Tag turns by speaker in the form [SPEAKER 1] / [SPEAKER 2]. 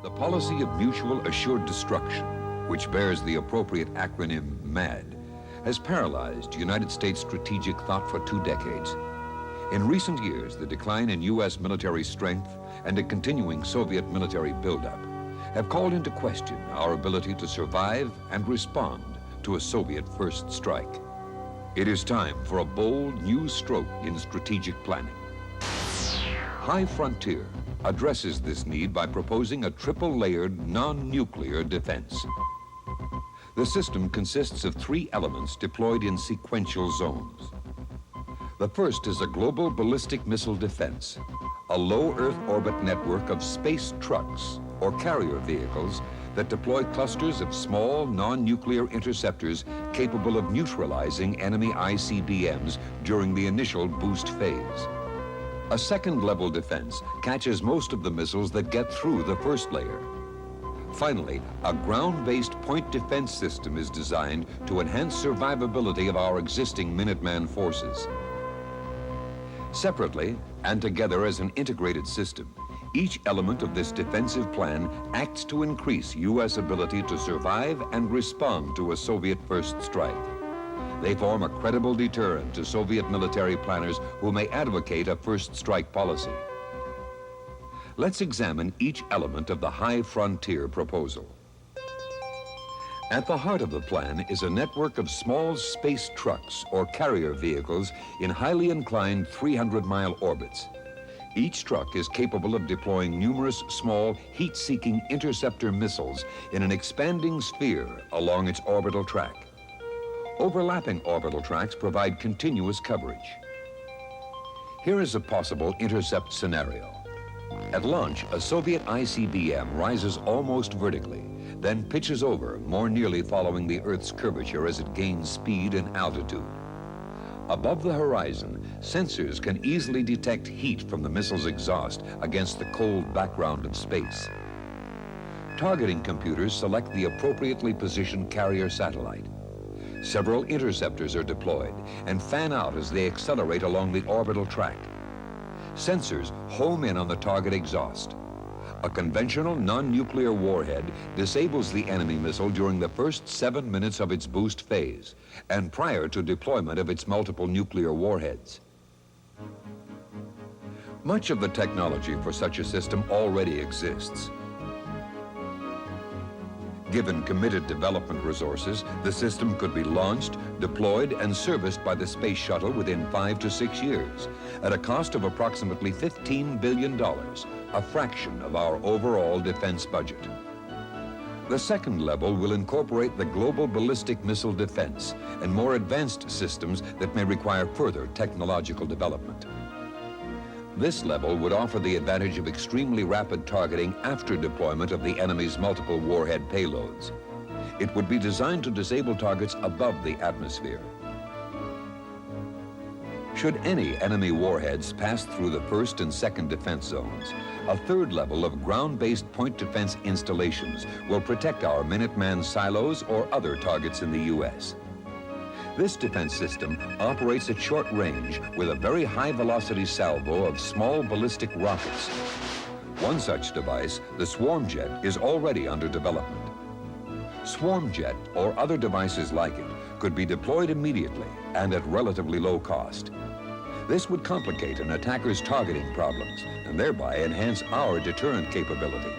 [SPEAKER 1] The policy of mutual assured destruction, which bears the appropriate acronym MAD, has paralyzed United States strategic thought for 2 decades. In recent years, the decline in U.S. military strength and a continuing Soviet military buildup have called into question our ability to survive and respond to a Soviet first strike. It is time for a bold new stroke in strategic planning. High Frontier addresses this need by proposing a triple-layered, non-nuclear defense. The system consists of 3 elements deployed in sequential zones. The first is a global ballistic missile defense, a low Earth orbit network of space trucks or carrier vehicles that deploy clusters of small, non-nuclear interceptors capable of neutralizing enemy ICBMs during the initial boost phase. A second-level defense catches most of the missiles that get through the first layer. Finally, a ground-based point defense system is designed to enhance survivability of our existing Minuteman forces. Separately and together as an integrated system, each element of this defensive plan acts to increase U.S. ability to survive and respond to a Soviet first strike. They form a credible deterrent to Soviet military planners who may advocate a first strike policy. Let's examine each element of the High Frontier proposal. At the heart of the plan is a network of small space trucks or carrier vehicles in highly inclined 300-mile orbits. Each truck is capable of deploying numerous small heat-seeking interceptor missiles in an expanding sphere along its orbital track. Overlapping orbital tracks provide continuous coverage. Here is a possible intercept scenario. At launch, a Soviet ICBM rises almost vertically, then pitches over, more nearly following the Earth's curvature as it gains speed and altitude. Above the horizon, sensors can easily detect heat from the missile's exhaust against the cold background of space. Targeting computers select the appropriately positioned carrier satellite. Several interceptors are deployed and fan out as they accelerate along the orbital track. Sensors home in on the target exhaust. A conventional non-nuclear warhead disables the enemy missile during the first 7 minutes of its boost phase and prior to deployment of its multiple nuclear warheads. Much of the technology for such a system already exists. Given committed development resources, the system could be launched, deployed, and serviced by the space shuttle within 5 to 6 years at a cost of approximately $15 billion, a fraction of our overall defense budget. The second level will incorporate the global ballistic missile defense and more advanced systems that may require further technological development. This level would offer the advantage of extremely rapid targeting after deployment of the enemy's multiple warhead payloads. It would be designed to disable targets above the atmosphere. Should any enemy warheads pass through the first and second defense zones, a third level of ground-based point defense installations will protect our Minuteman silos or other targets in the U.S. This defense system operates at short range with a very high-velocity salvo of small ballistic rockets. One such device, the Swarmjet, is already under development. Swarmjet, or other devices like it, could be deployed immediately and at relatively low cost. This would complicate an attacker's targeting problems and thereby enhance our deterrent capability.